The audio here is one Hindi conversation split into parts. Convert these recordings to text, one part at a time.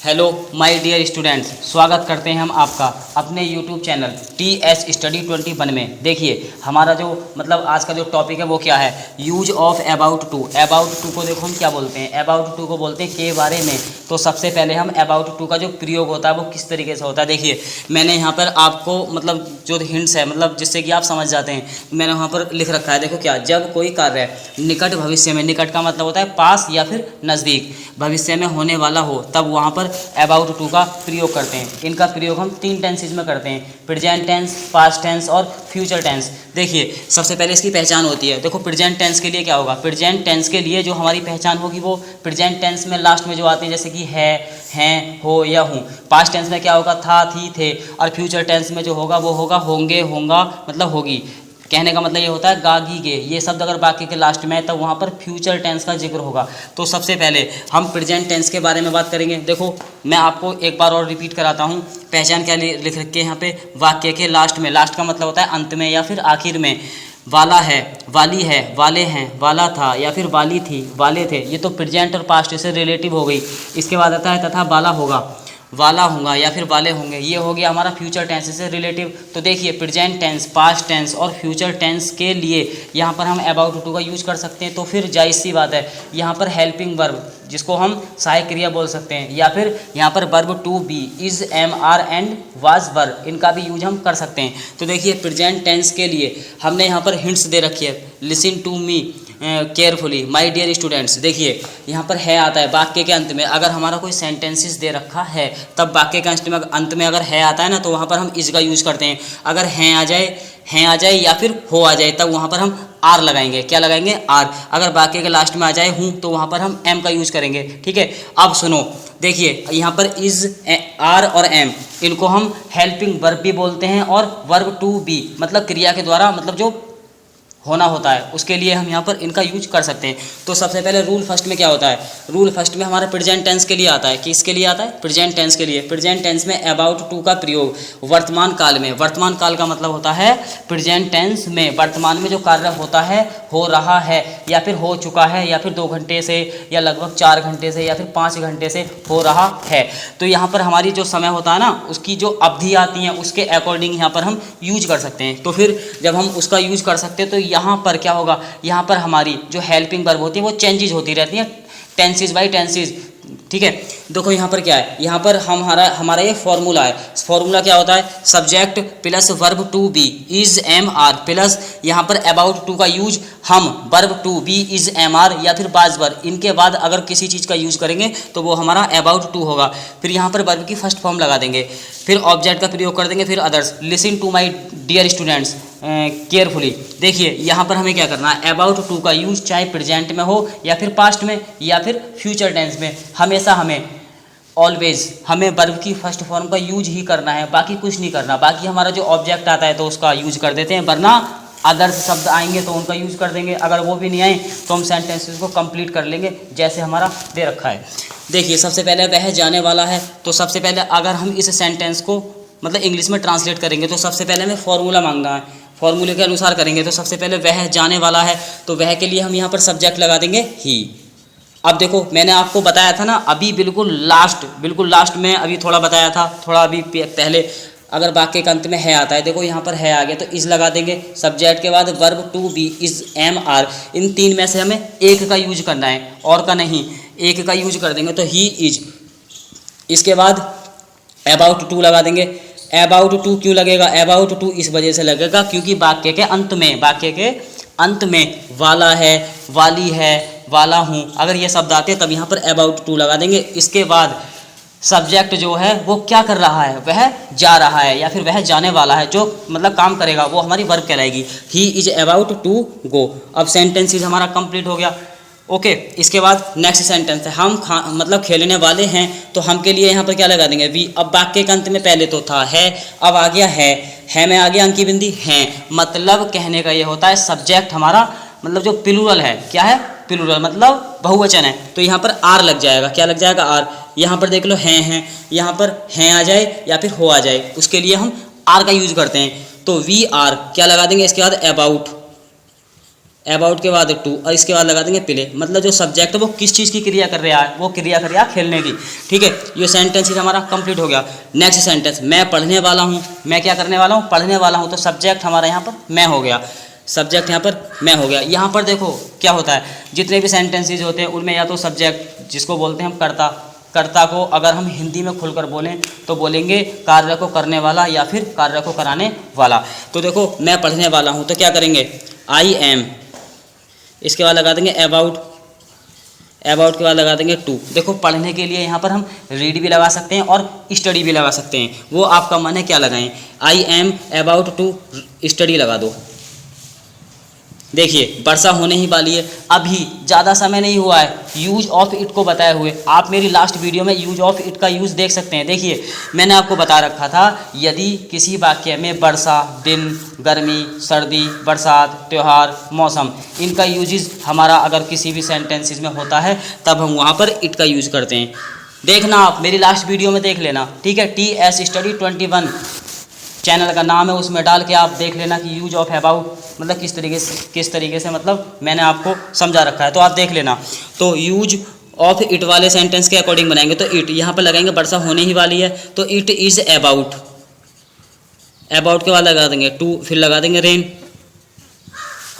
हेलो माय डियर स्टूडेंट्स, स्वागत करते हैं हम आपका अपने यूट्यूब चैनल TS स्टडी 21 में। देखिए हमारा जो आज का जो टॉपिक है वो क्या है, use of about to. About to को देखो हम क्या बोलते हैं, अबाउट टू को बोलते हैं के बारे में। तो सबसे पहले हम अबाउट टू का जो प्रयोग होता है वो किस तरीके से होता है। देखिए मैंने यहाँ पर आपको जो हिंट्स है जिससे कि आप समझ जाते हैं, मैंने वहाँ पर लिख रखा है। देखो क्या, जब कोई कार्य निकट भविष्य में, निकट का मतलब होता है पास या फिर नज़दीक, भविष्य में होने वाला हो, तब वहाँ पर अबाउट टू का प्रयोग करते हैं। इनका प्रयोग हम 3 टेंसेज में करते हैं, प्रेजेंट टेंस, पास्ट टेंस और फ्यूचर टेंस। देखिए सबसे पहले इसकी पहचान होती है। देखो प्रेजेंट टेंस के लिए क्या होगा, प्रेजेंट टेंस के लिए जो हमारी पहचान होगी वो प्रेजेंट टेंस में लास्ट में जो आते हैं जैसे कि है, हैं, हो या हूँ। पास्ट टेंस में क्या होगा, था, थी, थे। और फ्यूचर टेंस में जो होगा वो होगा होंगे, होगा मतलब होगी। कहने का मतलब ये होता है गागी गे, ये शब्द अगर वाक्य के लास्ट में है तब वहाँ पर फ्यूचर टेंस का जिक्र होगा। तो सबसे पहले हम प्रेजेंट टेंस के बारे में बात करेंगे। देखो मैं आपको एक बार और रिपीट कराता हूँ, पहचान क्या लिख रखी है यहाँ पे, वाक्य के लास्ट में। लास्ट का मतलब होता है अंत में या फिर आखिर में। वाला है, वाली है, वाले हैं, वाला था या फिर वाली थी, वाले थे, ये तो प्रेजेंट और पास्ट से रिलेटिव हो गई। इसके बाद आता है तथा वाला होगा, वाला होगा या फिर वाले होंगे, ये हो गया हमारा फ्यूचर टेंस से रिलेटिव। तो देखिए प्रेजेंट टेंस, पास्ट टेंस और फ्यूचर टेंस के लिए यहाँ पर हम अबाउट टू का यूज कर सकते हैं। तो फिर जायज़ सी बात है यहाँ पर हेल्पिंग वर्ब, जिसको हम सहायक क्रिया बोल सकते हैं, या फिर यहाँ पर verb to be, is, am, are and was verb, इनका भी यूज हम कर सकते हैं। तो देखिए प्रेजेंट टेंस के लिए हमने यहाँ पर हिंट्स दे रखी है। Listen to me carefully my dear students. देखिए यहाँ पर है आता है वाक्य के अंत में। अगर हमारा कोई सेंटेंसेस दे रखा है तब वाक्य के अंत में अगर है आता है ना, तो वहाँ पर हम इज का यूज करते हैं। अगर हैं आ जाए या फिर हो आ जाए तब वहाँ पर हम आर लगाएंगे। क्या लगाएंगे, आर। अगर वाक्य के लास्ट में आ जाए हूँ तो वहाँ पर हम एम का यूज करेंगे। ठीक है, अब सुनो, देखिए यहाँ पर इज, आर और एम, इनको हम हेल्पिंग वर्ब भी बोलते हैं और वर्ब टू बी मतलब क्रिया के द्वारा जो होना होता है उसके लिए हम यहाँ पर इनका यूज कर सकते हैं। तो सबसे पहले रूल फर्स्ट में क्या होता है, रूल फर्स्ट में हमारा प्रेजेंट टेंस के लिए आता है। किसके लिए आता है, प्रेजेंट टेंस के लिए। प्रेजेंट टेंस में अबाउट टू का प्रयोग वर्तमान काल में, वर्तमान काल का मतलब होता है प्रेजेंट टेंस में वर्तमान में जो कार्य होता है, हो रहा है या फिर हो चुका है या फिर 2 घंटे से या लगभग 4 घंटे से या फिर 5 घंटे से हो रहा है। तो यहाँ पर हमारी जो समय होता है ना, उसकी जो अवधि आती है उसके अकॉर्डिंग यहाँ पर हम यूज कर सकते हैं। तो फिर जब हम उसका यूज कर सकते हैं तो यहाँ पर क्या होगा, यहाँ पर हमारी जो हेल्पिंग वर्ब होती है वो चेंजेस होती रहती हैं टेंसेस बाय टेंसेस। ठीक है, देखो यहाँ पर क्या है, यहाँ पर हमारा ये फॉर्मूला है। फॉर्मूला क्या होता है, subject plus verb to be is, am, are plus यहाँ पर अबाउट टू का यूज हम verb to be is, am, are या फिर बाज वर्ब, इनके बाद अगर किसी चीज़ का यूज करेंगे तो वो हमारा अबाउट टू होगा। फिर यहाँ पर वर्ब की फर्स्ट फॉर्म लगा देंगे, फिर ऑब्जेक्ट का प्रयोग कर देंगे, फिर others. Listen to my dear students carefully. देखिए यहाँ पर हमें क्या करना है, अबाउट टू का यूज चाहे प्रेजेंट में हो या फिर पास्ट में या फिर फ्यूचर टेंस में, हमेशा ऑलवेज हमें वर्ब की फर्स्ट फॉर्म का यूज ही करना है, बाकी कुछ नहीं करना। बाकी हमारा जो ऑब्जेक्ट आता है तो उसका यूज कर देते हैं, वरना अदर्स शब्द आएंगे तो उनका यूज कर देंगे। अगर वो भी नहीं आए तो हम सेंटेंसेस को कंप्लीट कर लेंगे जैसे हमारा दे रखा है। देखिए सबसे पहले वह जाने वाला है, तो सबसे पहले अगर हम इस सेंटेंस को इंग्लिश में ट्रांसलेट करेंगे तो सबसे पहले हमें फॉर्मूला मांगना है, फॉर्मूले के अनुसार करेंगे। तो सबसे पहले वह जाने वाला है, तो वह के लिए हम यहाँ पर सब्जेक्ट लगा देंगे ही। अब देखो मैंने आपको बताया था ना अभी बिल्कुल लास्ट में अभी थोड़ा बताया था, थोड़ा अभी पहले, अगर वाक्य के अंत में है आता है, देखो यहाँ पर है आ गया तो इज लगा देंगे। सब्जेक्ट के बाद verb to be is, am, are, इन 3 में से हमें एक का यूज करना है और का नहीं, एक का यूज कर देंगे तो ही इज। इसके बाद अबाउट टू लगा देंगे। अबाउट टू क्यों लगेगा, अबाउट टू इस वजह से लगेगा क्योंकि वाक्य के अंत में वाला है, वाली है, वाला हूँ, अगर ये शब्द आते हैं तब यहाँ पर अबाउट टू लगा देंगे। इसके बाद सब्जेक्ट जो है वो क्या कर रहा है, वह जा रहा है या फिर वह जाने वाला है, जो काम करेगा वो हमारी वर्ब कहलाएगी। He is about to go. अब सेंटेंस हमारा कंप्लीट हो गया। ओके, इसके बाद नेक्स्ट सेंटेंस है, हम खेलने वाले हैं, तो हम के लिए यहाँ पर क्या लगा देंगे, वी। अब वाक्य के अंत में पहले तो था है, अब आ गया है में आ गया अंकी बिंदी हैं। मतलब कहने का ये होता है सब्जेक्ट हमारा जो प्लूरल है, क्या है, प्लूरल मतलब बहुवचन है, तो यहाँ पर आर लग जाएगा। क्या लग जाएगा, आर। यहाँ पर देख लो हैं, यहाँ पर हैं आ जाए या फिर हो आ जाए, उसके लिए हम आर का यूज करते हैं। तो वी आर क्या लगा देंगे, इसके बाद अबाउट के बाद टू और इसके बाद लगा देंगे प्ले। मतलब जो सब्जेक्ट है वो किस चीज़ की क्रिया कर रहा है, वो क्रिया कर रहा है खेलने की। ठीक है, ये सेंटेंस हमारा कंप्लीट हो गया। नेक्स्ट सेंटेंस, मैं पढ़ने वाला हूँ। मैं क्या करने वाला हूँ, पढ़ने वाला हूँ। तो सब्जेक्ट हमारा यहाँ पर मैं हो गया, सब्जेक्ट यहाँ पर मैं हो गया। यहाँ पर देखो क्या होता है, जितने भी सेंटेंसेज होते हैं उनमें या तो सब्जेक्ट जिसको बोलते हैं हम कर्ता, कर्ता को अगर हम हिंदी में खुलकर बोलें तो बोलेंगे कार्य को करने वाला या फिर कार्य को कराने वाला। तो देखो मैं पढ़ने वाला हूँ तो क्या करेंगे, आई एम, इसके बाद लगा देंगे अबाउट, अबाउट के बाद लगा देंगे टू। देखो पढ़ने के लिए यहाँ पर हम रीड भी लगा सकते हैं और स्टडी भी लगा सकते हैं, वो आपका मन है क्या लगाएं। I am about to study लगा दो। देखिए वर्षा होने ही वाली है, अभी ज़्यादा समय नहीं हुआ है यूज ऑफ इट को बताए हुए। आप मेरी लास्ट वीडियो में यूज ऑफ इट का यूज़ देख सकते हैं। देखिए मैंने आपको बता रखा था, यदि किसी वाक्य में वर्षा, दिन, गर्मी, सर्दी, बरसात, त्यौहार, मौसम, इनका यूजेस हमारा अगर किसी भी सेंटेंसेस में होता है तब हम वहाँ पर इट का यूज़ करते हैं। देखना आप मेरी लास्ट वीडियो में देख लेना। ठीक है, TS स्टडी 21 चैनल का नाम है, उसमें डाल के आप देख लेना कि यूज ऑफ अबाउट मतलब किस तरीके से मतलब मैंने आपको समझा रखा है, तो आप देख लेना। तो यूज ऑफ इट वाले सेंटेंस के अकॉर्डिंग बनाएंगे तो इट यहाँ पर लगाएंगे, वर्षा होने ही वाली है तो इट इज़ अबाउट, अबाउट के बाद लगा देंगे टू, फिर लगा देंगे रेन।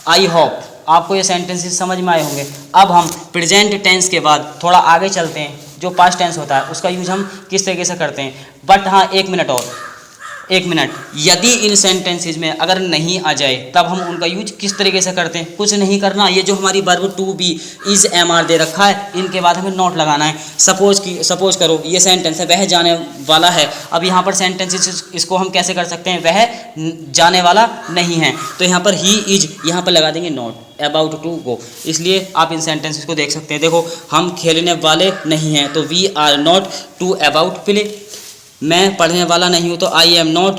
आई होप आपको ये सेंटेंसेस समझ में आए होंगे। अब हम प्रेजेंट टेंस के बाद थोड़ा आगे चलते हैं, जो पास्ट टेंस होता है उसका यूज हम किस तरीके से करते हैं। बट हाँ एक मिनट, यदि इन सेंटेंसेज में अगर नहीं आ जाए तब हम उनका यूज किस तरीके से करते हैं। कुछ नहीं करना, ये जो हमारी verb to be is am are दे रखा है, इनके बाद हमें नोट लगाना है। सपोज करो ये सेंटेंस है वह जाने वाला है। अब यहाँ पर सेंटेंसेज इसको हम कैसे कर सकते हैं, वह जाने वाला नहीं है, तो यहाँ पर ही इज, यहाँ पर लगा देंगे नॉट अबाउट टू गो। इसलिए आप इन सेंटेंसेस को देख सकते हैं। देखो हम खेलने वाले नहीं हैं तो we are not to about play. मैं पढ़ने वाला नहीं हूँ तो I am not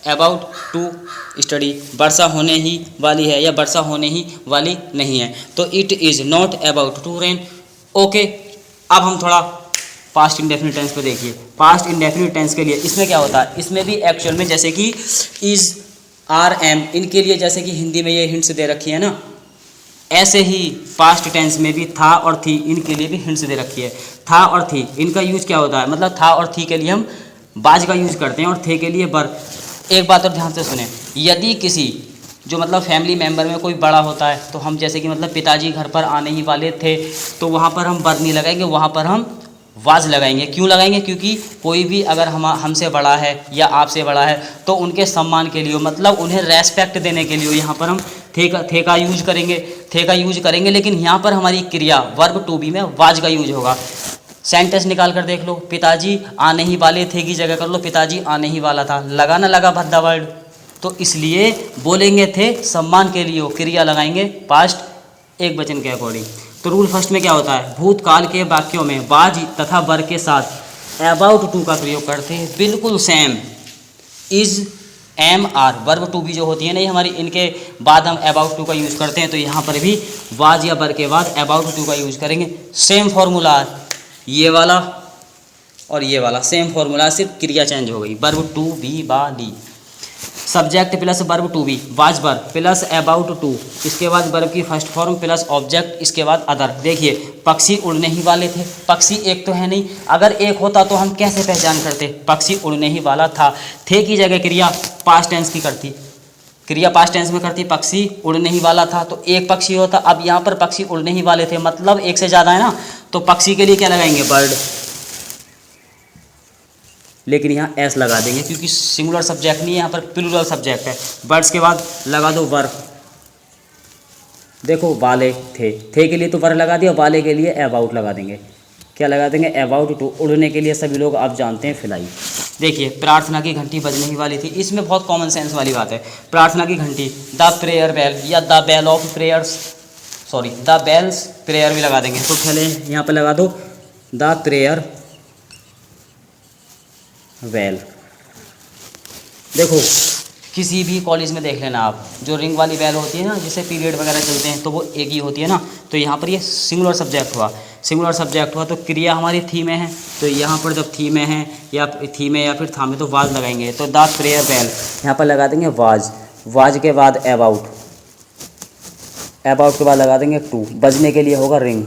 about to study. वर्षा होने ही वाली है या वर्षा होने ही वाली नहीं है तो it is not about to rain. Okay, अब हम थोड़ा पास्ट इंडेफिनिट टेंस पे देखिए। पास्ट इंडेफिनिट टेंस के लिए इसमें क्या होता है, इसमें भी एक्चुअल में जैसे कि इज़, आर, एम, इनके लिए जैसे कि हिंदी में ये हिंट्स दे रखी है ना, ऐसे ही पास्ट टेंस में भी था और थी, इनके लिए भी हिंट्स दे रखी है। था और थी इनका यूज क्या होता है, मतलब था और थी के लिए हम बाज का यूज़ करते हैं और थे के लिए बर। एक बात और ध्यान से सुने, यदि किसी जो मतलब फैमिली मेम्बर में कोई बड़ा होता है तो हम जैसे कि मतलब पिताजी घर पर आने ही वाले थे तो वहाँ पर हम बर नहीं लगाएंगे, वहाँ पर हम वाज लगाएंगे। क्यों लगाएंगे, क्योंकि कोई भी अगर हमसे बड़ा है या आपसे बड़ा है तो उनके सम्मान के लिए, मतलब उन्हें रेस्पेक्ट देने के लिए यहाँ पर हम थे का यूज करेंगे। लेकिन यहाँ पर हमारी क्रिया वर्ब टू बी में वाज का यूज होगा। सेंटेंस निकाल कर देख लो, पिताजी आने ही वाले थे की जगह कर लो पिताजी आने ही वाला था। लगा ना लगा भद्दा वर्ड, तो इसलिए बोलेंगे थे सम्मान के लिए क्रिया लगाएंगे पास्ट एक वचन के अकॉर्डिंग। तो रूल फर्स्ट में क्या होता है, भूतकाल के वाक्यों में वाज तथा वर के साथ अबाउट टू का प्रयोग करते हैं। बिल्कुल same is, am, are, verb to भी जो होती है ना ये हमारी, इनके बाद हम अबाउट टू का यूज़ करते हैं। तो यहाँ पर भी वाज या वर के बाद अबाउट टू का यूज़ करेंगे। सेम फॉर्मूला, ये वाला और ये वाला सेम फॉर्मूला, सिर्फ क्रिया चेंज हो गई। वर्ब टू बी वाली, subject plus verb to be, was were plus about to, इसके बाद वर्ब की फर्स्ट फॉर्म प्लस ऑब्जेक्ट, इसके बाद अदर। देखिए पक्षी उड़ने ही वाले थे, पक्षी एक तो है नहीं, अगर एक होता तो हम कैसे पहचान करते, पक्षी उड़ने ही वाला था। थे की जगह क्रिया पास्ट टेंस की करती, क्रिया पास्ट टेंस में करती, पक्षी उड़ने ही वाला था तो एक पक्षी होता। अब यहाँ पर पक्षी उड़ने ही वाले थे मतलब एक से ज़्यादा है ना, तो पक्षी के लिए क्या लगाएंगे, बर्ड। लेकिन यहाँ एस लगा देंगे क्योंकि सिंगुलर सब्जेक्ट नहीं है, यहाँ पर प्लूरल सब्जेक्ट है। बर्ड्स के बाद लगा दो वर। देखो वाले थे के लिए तो वर लगा दिया, वाले के लिए अबाउट लगा देंगे। क्या लगा देंगे, अबाउट टू। उड़ने के लिए सभी लोग आप जानते हैं फ्लाई। देखिए प्रार्थना की घंटी बजने ही वाली थी, इसमें बहुत कॉमन सेंस वाली बात है। प्रार्थना की घंटी, द प्रेयर बेल या the bell of prayers, sorry the bells prayer भी लगा देंगे। तो पहले यहाँ पर लगा दो द प्रेयर बेल। देखो किसी भी कॉलेज में देख लेना आप, जो रिंग वाली बेल होती है ना जिससे पीरियड वगैरह चलते हैं तो वो एक ही होती है ना। तो यहाँ पर ये सिंगुलर सब्जेक्ट हुआ तो क्रिया हमारी थी में है, तो यहाँ पर जब थी में है या थी में या फिर था में तो वाज लगाएंगे। तो द प्रेयर बेल यहाँ पर लगा देंगे वाज के बाद अबाउट, अबाउट के बाद लगा देंगे टू, बजने के लिए होगा रिंग।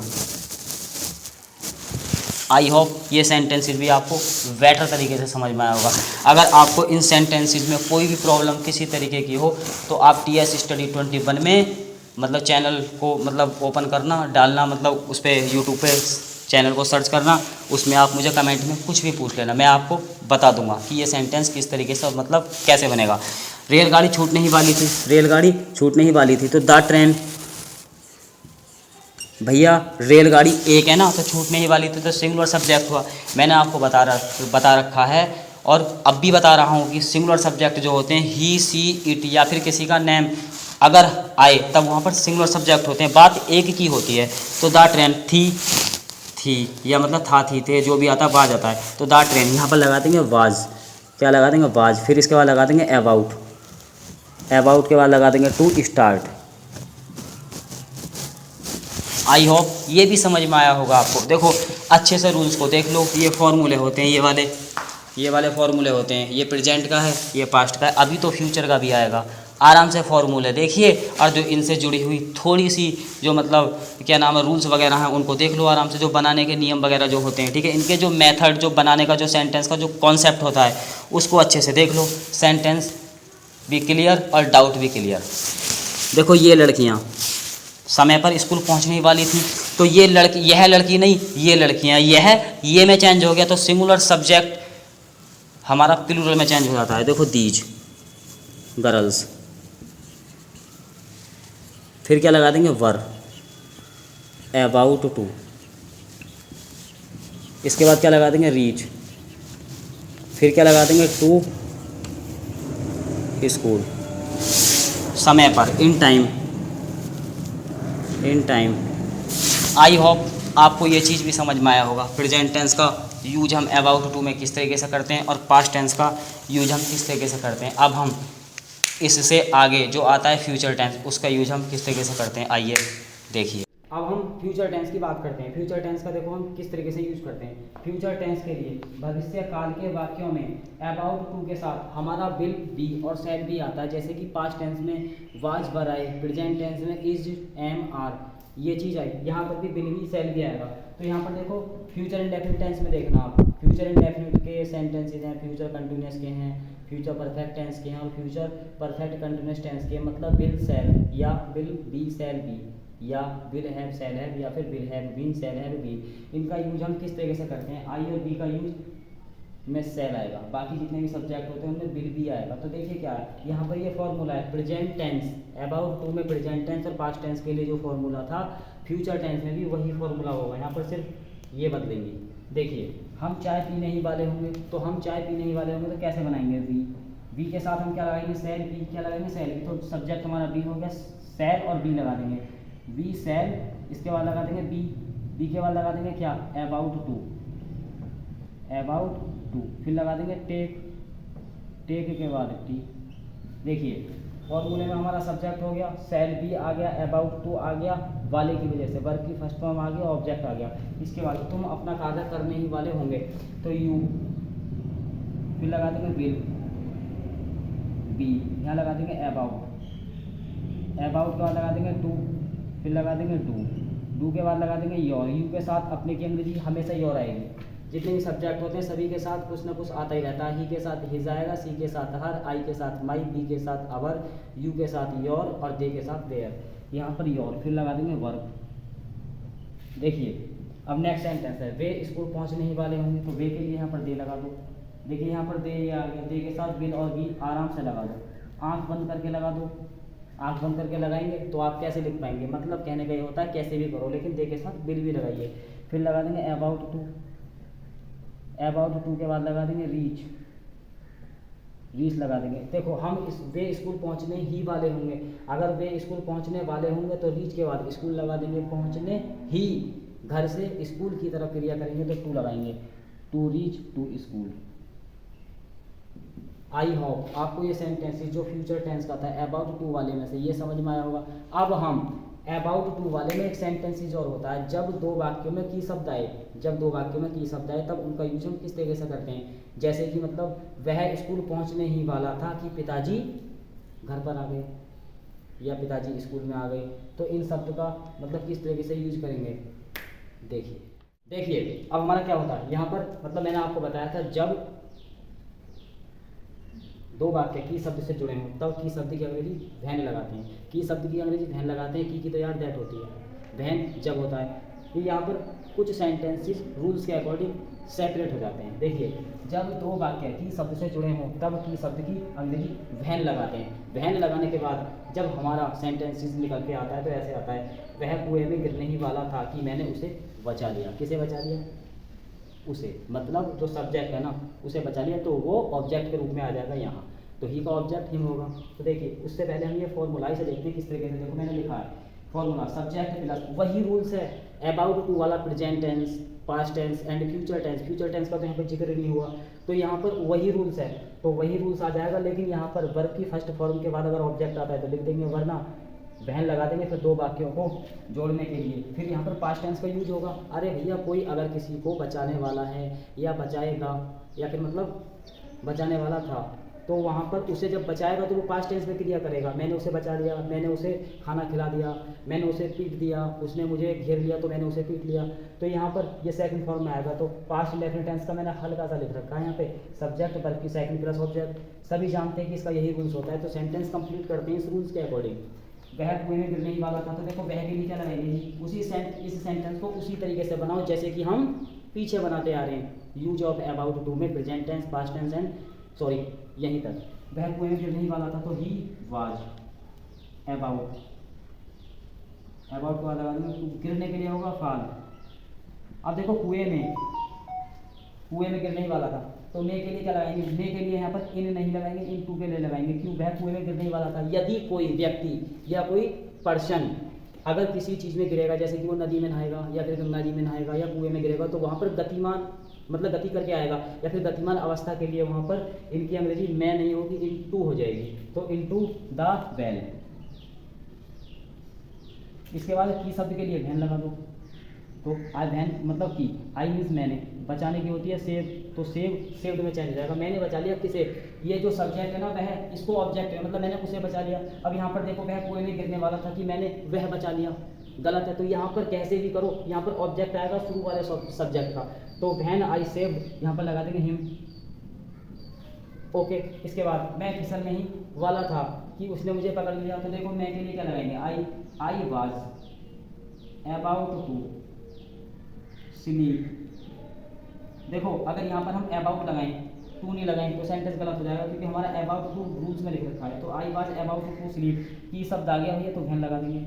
आई होप ये सेंटेंसेस भी आपको बेटर तरीके से समझ में आया होगा। अगर आपको इन सेंटेंसेस में कोई भी प्रॉब्लम किसी तरीके की हो तो आप TS स्टडी 21 में मतलब चैनल को मतलब ओपन करना, डालना, मतलब उस पर यूट्यूब पे चैनल को सर्च करना, उसमें आप मुझे कमेंट में कुछ भी पूछ लेना, मैं आपको बता दूंगा कि ये सेंटेंस किस तरीके से मतलब कैसे बनेगा। रेलगाड़ी छूटने ही वाली थी, रेलगाड़ी छूटने ही वाली थी, तो द ट्रेन, भैया रेलगाड़ी एक है ना, तो छूटने ही वाली थी तो सिंगुलर सब्जेक्ट हुआ। मैंने आपको बता रखा है और अब भी बता रहा हूँ कि सिंगुलर सब्जेक्ट जो होते हैं ही, सी, इट या फिर किसी का नेम अगर आए तब वहाँ पर सिंगुलर सब्जेक्ट होते हैं, बात एक की होती है। तो द ट्रेन थी या मतलब था, थी, थे, जो भी आता है वाज आता है, तो द ट्रेन यहाँ पर लगा देंगे वाज, क्या लगा देंगे वाज। फिर इसके बाद लगा देंगे अबाउट, अबाउट के बाद लगा देंगे टू स्टार्ट। आई होप ये भी समझ में आया होगा आपको। देखो अच्छे से रूल्स को देख लो, ये फॉर्मूले होते हैं, ये वाले फॉर्मूले होते हैं, ये प्रेजेंट का है, ये पास्ट का है, अभी तो फ्यूचर का भी आएगा। आराम से फॉर्मूले देखिए और जो इनसे जुड़ी हुई थोड़ी सी जो मतलब क्या नाम है रूल्स वगैरह हैं उनको देख लो आराम से, जो बनाने के नियम वगैरह जो होते हैं, ठीक है, इनके जो मेथड, जो बनाने का जो सेंटेंस का जो कॉन्सेप्ट होता है उसको अच्छे से देख लो। सेंटेंस भी क्लियर और डाउट भी क्लियर। देखो ये लड़कियाँ समय पर स्कूल पहुंचने ही वाली थी, तो ये लड़की, यह लड़की नहीं, ये लड़कियां, ये में चेंज हो गया तो सिंगुलर सब्जेक्ट हमारा प्लूरल में चेंज हो जाता है। देखो दीज गर्ल्स, फिर क्या लगा देंगे वर, अबाउट टू, इसके बाद क्या लगा देंगे रीच, फिर क्या लगा देंगे टू स्कूल, समय पर, इन टाइम। आई होप आपको ये चीज़ भी समझ में आया होगा। प्रेजेंट टेंस का यूज हम अबाउट टू में किस तरीके से करते हैं और पास्ट टेंस का यूज हम किस तरीके से करते हैं। अब हम इससे आगे जो आता है फ्यूचर टेंस, उसका यूज हम किस तरीके से करते हैं, आइए देखिए। अब हम फ्यूचर टेंस की बात करते हैं। फ्यूचर टेंस का देखो हम किस तरीके से यूज करते हैं। फ्यूचर टेंस के लिए भविष्य काल के वाक्यों में अबाउट टू के साथ हमारा विल बी और शैल बी आता है, जैसे कि पास्ट टेंस में वाज वर आए, प्रेजेंट टेंस में इज, एम, आर, ये चीज़ आई, यहाँ पर भी विल बी शैल बी आएगा। तो यहाँ पर देखो फ्यूचर इंडेफिनिट टेंस में देखना आप, फ्यूचर इंडेफिनिट के सेंटेंसेज हैं, फ्यूचर कंटिन्यूअस के हैं, फ्यूचर परफेक्ट टेंस के हैं और फ्यूचर परफेक्ट कंटिन्यूअस टेंस के, मतलब विल शैल या विल बी शैल बी या विल हैव शैल हैव या फिर will have been shall have been, इनका यूज हम किस तरीके से करते हैं। आई और बी का यूज में शैल आएगा, बाकी जितने भी सब्जेक्ट होते हैं उनमें विल भी आएगा। तो देखिए क्या है यहाँ पर ये फॉर्मूला है प्रेजेंट टेंस, अबाउट टू में प्रेजेंट टेंस और पास्ट टेंस के लिए जो फॉर्मूला था फ्यूचर टेंस में भी वही फॉर्मूला होगा, यहाँ पर सिर्फ ये बदलेंगे। देखिए हम चाय पीने ही वाले होंगे, तो हम चाय पीने ही वाले होंगे तो कैसे बनाएंगे, वी के साथ हम क्या लगाएंगे शैल, बी क्या लगाएंगे शैल, तो सब्जेक्ट हमारा बी हो गया, शैल और बी लगा देंगे, बी शैल, इसके बाद लगा देंगे बी के बाद लगा देंगे क्या अबाउट टू, फिर लगा देंगे टेक के बाद टी। देखिए फॉर्मूले में हमारा सब्जेक्ट हो गया, शैल बी आ गया, अबाउट टू आ गया, वाले की वजह से वर्ब की फर्स्ट फॉर्म आ गया, ऑब्जेक्ट आ गया। इसके बाद तुम अपना कार्य करने ही वाले होंगे, तो यू, फिर लगा देंगे विल, बी, यहाँ लगा देंगे अबाउट के बाद लगा देंगे टू, फिर लगा देंगे डू के बाद लगा देंगे योर, यू के साथ अपने की अंग्रेजी हमेशा योर आएगी, जितने भी सब्जेक्ट होते हैं सभी के साथ कुछ ना कुछ आता ही रहता है। ही के साथ हिज आएगा, सी के साथ हर, आई के साथ माई, बी के साथ अवर, यू के साथ योर और दे के साथ देयर। यहाँ पर योर, फिर लगा देंगे वर्ब। देखिए अब नेक्स्ट सेंटेंस है, वे स्कूल पहुँचने ही वाले होंगे, तो वे के लिए यहाँ पर दे लगा दो। देखिए यहाँ पर दे ये आ गया, दे के साथ विल और बी आराम से लगा दो, आँख बंद करके लगा दो। आँख बंद करके लगाएंगे तो आप कैसे लिख पाएंगे, मतलब कहने का ये होता है कैसे भी करो, लेकिन दे के साथ विल भी लगाइए। फिर लगा देंगे अबाउट टू के बाद लगा देंगे रीच लगा देंगे। देखो हम वे स्कूल पहुंचने ही वाले होंगे, अगर वे स्कूल पहुंचने वाले होंगे तो रीच के बाद स्कूल लगा देंगे, पहुंचने ही, घर से स्कूल की तरफ क्रिया करेंगे तो टू लगाएंगे, to reach to school. I hope आपको ये सेंटेंसेस जो फ्यूचर टेंस का था अबाउट टू वाले में से ये समझ में आया होगा। अब हम अबाउट टू वाले में एक सेंटेंसेस और होता है, जब दो वाक्यों में की शब्द आए, तब उनका यूज हम किस तरीके से करते हैं। जैसे कि मतलब वह स्कूल पहुंचने ही वाला था कि पिताजी घर पर आ गए, या पिताजी स्कूल में आ गए, तो इन शब्द का मतलब किस तरीके से यूज करेंगे। देखिए अब हमारा क्या होता है यहाँ पर, मतलब मैंने आपको बताया था जब दो वाक्य की शब्द से जुड़े हों तब की शब्द की अंग्रेजी वैन लगाते हैं। की शब्द की अंग्रेजी वैन लगाते हैं, की तो यार दैट होती है, वैन जब होता है। तो यहाँ पर कुछ सेंटेंसेस रूल्स के अकॉर्डिंग सेपरेट हो जाते हैं। देखिए जब दो वाक्य की शब्द से जुड़े हों तब की शब्द की अंग्रेजी वैन लगाते हैं। वैन लगाने के बाद जब हमारा सेंटेंसेस निकल के आता है तो ऐसे आता है, वह कुएं में गिरने ही वाला था कि मैंने उसे बचा लिया। किसे बचा लिया? उसे, मतलब जो सब्जेक्ट है ना उसे बचा लिया, तो वो ऑब्जेक्ट के रूप में आ जाएगा यहाँ, तो ही का ऑब्जेक्ट हिम होगा। तो देखिए उससे पहले हम ये फॉर्मूला से देखते हैं किस तरीके से। देखो मैंने लिखा है फॉर्मूला, सब्जेक्ट प्लस वही रूल्स है अबाउट टू वाला, present tense, past tense and future tense. Future tense का तो यहाँ पर जिक्र नहीं हुआ, तो यहाँ पर वही रूल्स है, तो वही रूल्स आ जाएगा। लेकिन यहाँ पर वर्ब की फर्स्ट फॉर्म के बाद अगर ऑब्जेक्ट आता है तो लिख देंगे, वरना वहन लगा देंगे फिर दो वाक्यों को जोड़ने के लिए। फिर यहाँ पर पास्ट टेंस का यूज होगा। अरे भैया कोई अगर किसी को बचाने वाला है या बचाएगा या फिर मतलब बचाने वाला था, तो वहाँ पर उसे जब बचाएगा तो वो पास्ट टेंस में क्रिया करेगा। मैंने उसे बचा लिया, मैंने उसे खाना खिला दिया, मैंने उसे पीट दिया, उसने मुझे घेर लिया तो मैंने उसे पीट लिया। तो यहाँ पर ये सेकंड फॉर्म में आएगा। तो पास्ट इंडेफिनिट टेंस का मैंने हल्का सा लिख रखा है यहाँ पे, सब्जेक्ट वर्ब की सेकंड प्लस ऑब्जेक्ट। सभी जानते हैं कि इसका यही रूल्स होता है। तो सेंटेंस कंप्लीट करते हैं इस रूल्स के अकॉर्डिंग। वह कुएं में गिरने ही वाला था, तो देखो वह के लिए क्या लगाएंगे, इस सेंटेंस को उसी तरीके से बनाओ जैसे कि हम पीछे बनाते आ रहे हैं। यूज ऑफ अबाउट टू में present tense, past tense and sorry यहीं तक। वह कुएं में गिरने ही वाला था तो ही वाज अबाउट, अबाउट को लगा देंगे, गिरने के लिए होगा फाल। अब देखो कुएं में गिरने ही वाला था, तो ने के लिए क्या लगाएंगे, ने के लिए यहाँ पर इन नहीं लगाएंगे, इन टू के लिए लगाएंगे। क्यों? वह कुएं में गिरने ही वाला था। यदि कोई व्यक्ति या कोई पर्सन अगर किसी चीज़ में गिरेगा, जैसे कि वो नदी में नहाएगा या फिर गंगा जी में नहाएगा या कुएं में गिरेगा, तो वहाँ पर गतिमान मतलब गति करके आएगा, या फिर गतिमान अवस्था के लिए वहाँ पर इनकी अंग्रेजी मैं नहीं होगी, इनटू हो जाएगी। तो इनटू द वेल। इसके बाद की शब्द के लिए वैन लगा दो, तो आई वैन मतलब कि आई मीन्स मैंने, बचाने की होती है सेव, तो सेव्ड में चेंज हो जाएगा। मैंने बचा लिया किसे, ये जो सब्जेक्ट है ना वह, इसको ऑब्जेक्ट है, मतलब मैंने उसे बचा लिया। अब यहाँ पर देखो वह कुएं में गिरने वाला था कि मैंने वह बचा लिया, गलत है। तो यहाँ पर कैसे भी करो, यहाँ पर ऑब्जेक्ट आएगा शुरू वाले सब्जेक्ट का, तो वैन आई सेव्ड यहाँ पर लगा देंगे हिम। ओके, इसके बाद मैं फिसल में ही वाला था कि उसने मुझे पकड़ लिया, तो देखो मैं के लिए क्या लगाएंगे, I was about to sleep. देखो अगर यहाँ पर हम अबाउट लगाएं, टू नहीं लगाएं तो सेंटेंस गलत हो जाएगा, क्योंकि हमारा अबाउट टू रूल्स में लिख रखा है। तो I was about to sleep, की शब्द आ गया भैया तो वैन लगा देंगे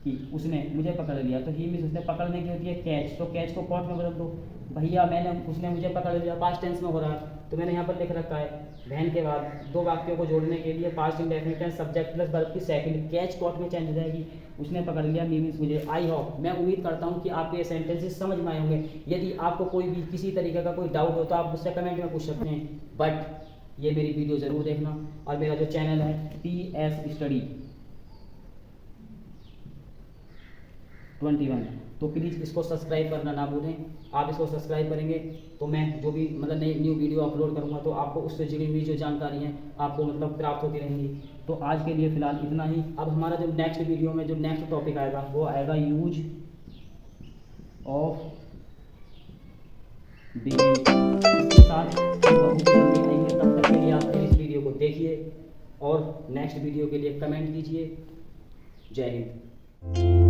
कि उसने मुझे पकड़ लिया, तो ही मीन्स उसने पकड़ने की होती है कैच, तो कैच को कॉट में बदल दो। भैया उसने मुझे पकड़ लिया, पास्ट टेंस में हो रहा है, तो मैंने यहाँ पर लिख रखा है वैन के बाद दो वाक्यों को जोड़ने के लिए past indefinite tense, subject plus verb की सेकंड, कैच कॉट में चेंज हो जाएगी। उसने पकड़ लिया मीन्स मुझे। आई होप, मैं उम्मीद करता हूँ कि आपको ये सेंटेंसेस समझ में आए होंगे। यदि आपको कोई भी किसी तरीके का कोई डाउट हो तो आप मुझसे कमेंट में पूछ सकते हैं, बट ये मेरी वीडियो ज़रूर देखना। और मेरा जो चैनल है TS स्टडी 21, तो प्लीज़ इसको सब्सक्राइब करना ना भूलें। आप इसको सब्सक्राइब करेंगे तो मैं जो भी मतलब नई न्यू वीडियो अपलोड करूँगा तो आपको उससे जुड़ी हुई जो जानकारी है आपको मतलब प्राप्त होती रहेंगी। तो आज के लिए फ़िलहाल इतना ही। अब हमारा जो नेक्स्ट वीडियो में जो नेक्स्ट टॉपिक आएगा वो आएगा यूज ऑफ बिगिन। इसके साथ बहुत जल्दी आएंगे, तब तक के लिए आप इस वीडियो को देखिए और नेक्स्ट वीडियो के लिए कमेंट कीजिए। जय हिंद।